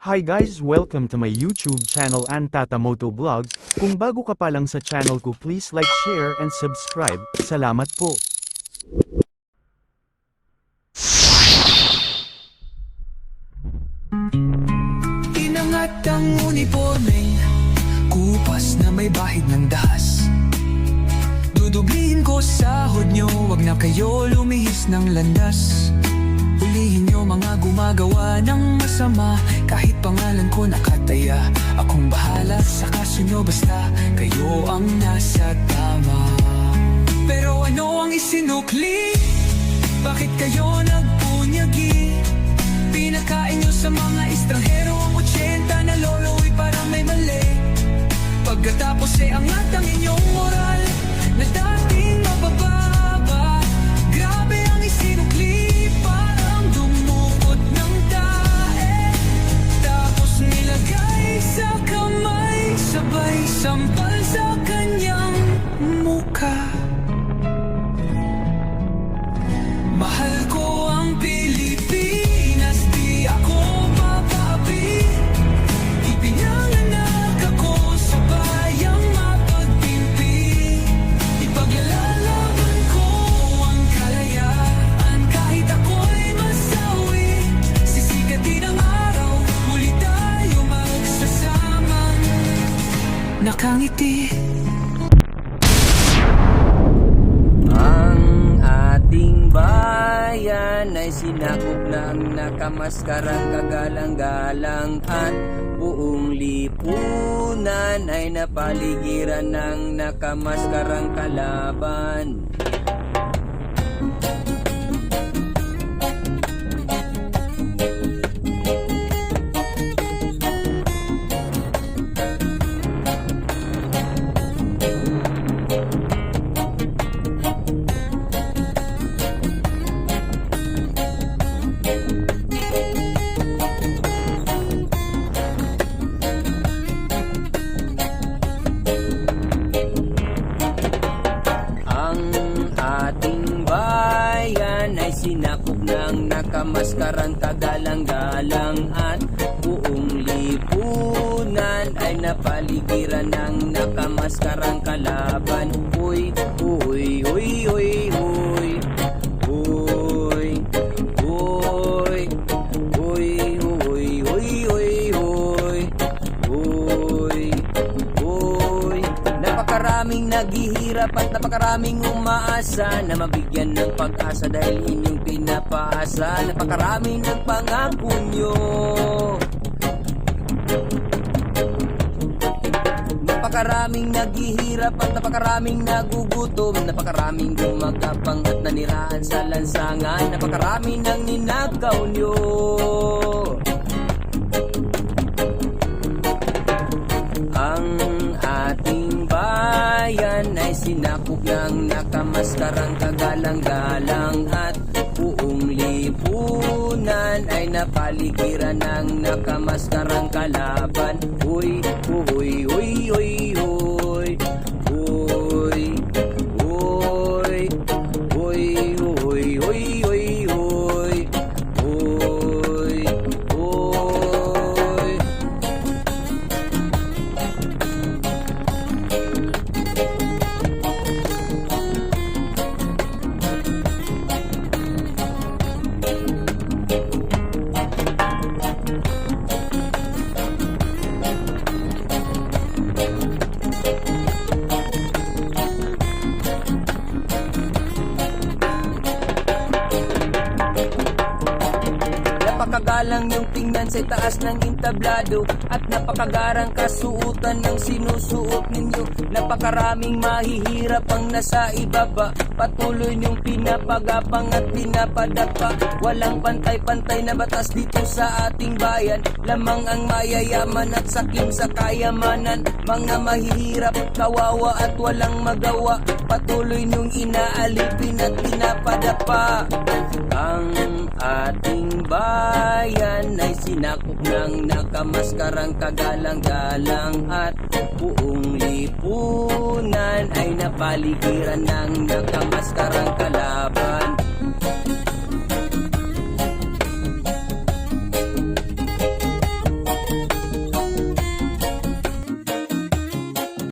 Hi guys, welcome to my YouTube channel Antatamoto Vlogs. Kung bago ka pa lang sa channel ko, please like, share, and subscribe. Salamat po. Inangat ang uniformeng kupas na may bahid ng dahas. Dudublihin ko sahod nyo, wag na kayo lumihis ng landas. Hulihin nyo mga gumagawa ng masama, kahit pangalan ko nakataya. Akong bahala sa kaso nyo, basta kayo ang nasa tama. Pero ano ang isinukli? Bakit kayo nagpunyagi? Pinakain nyo sa mga estranghero ang 80 na lolo'y parang may mali. Pagkatapos angat ang inyong moral na dating mabababa. Grabe ang isinukli, parang dumukot ng tae. Tapos nilagay sa kamay, sabay sampal sa kanyang mukha. Mahal ko ang Pilipinas, di ako papapi. Ipinanganak ako sa bayang mapagpimpi. Ipaglalalaban ko ang kalayaan, kahit ako'y masawi. Sisigatin ang araw, muli tayo magsasamang nakangiti. Ating bayan ay sinakop ng nakamaskarang kagalang-galang at buong lipunan ay napaligiran ng nakamaskarang kalaban. Sinakop ng nakamaskarang kagalang-galang at buong lipunan ay napaligiran ng nakamaskarang kalaban. Uy, uy, uy, uy, uy, uy, uy, uy, uy, uy, uy, uy, uy. Napakaraming naghihirap at napakaraming umaasa na mabigyan ng pag-asa dahil inyong pinapaasa. Napakaraming nagpangako nyo. Napakaraming naghihirap at napakaraming nagugutom. Napakaraming gumagapang at naniraan sa lansangan. Napakaraming nang ninakaw nyo. Ang ating bayan ay sinakop ng nakamaskarang kagalang-galang at buong lipunan ay napaligiran ng nakamaskarang kalaban. Uy, uy, uy, uy, uy, uy, uy, uy, uy, uy, uy, uy, uy, uy. Napakagalang yung tingnan sa taas ng entablado at napakagarang kasuotan ng sinusuot ninyo. Napakaraming mahihirap ang nasa ibaba, patuloy niyong pinapagapang at pinapadapa. Walang pantay-pantay na batas dito sa ating bayan, lamang ang mayayaman at sakim sa kayamanan. Mga mahihirap, kawawa at walang magawa, patuloy niyong inaalipin at pinapadapa. Ang ating bayan ay sinakop ng nakamaskarang kagalang-galang at buong lipunan ay napaligiran ng nakamaskarang kalaban. Thank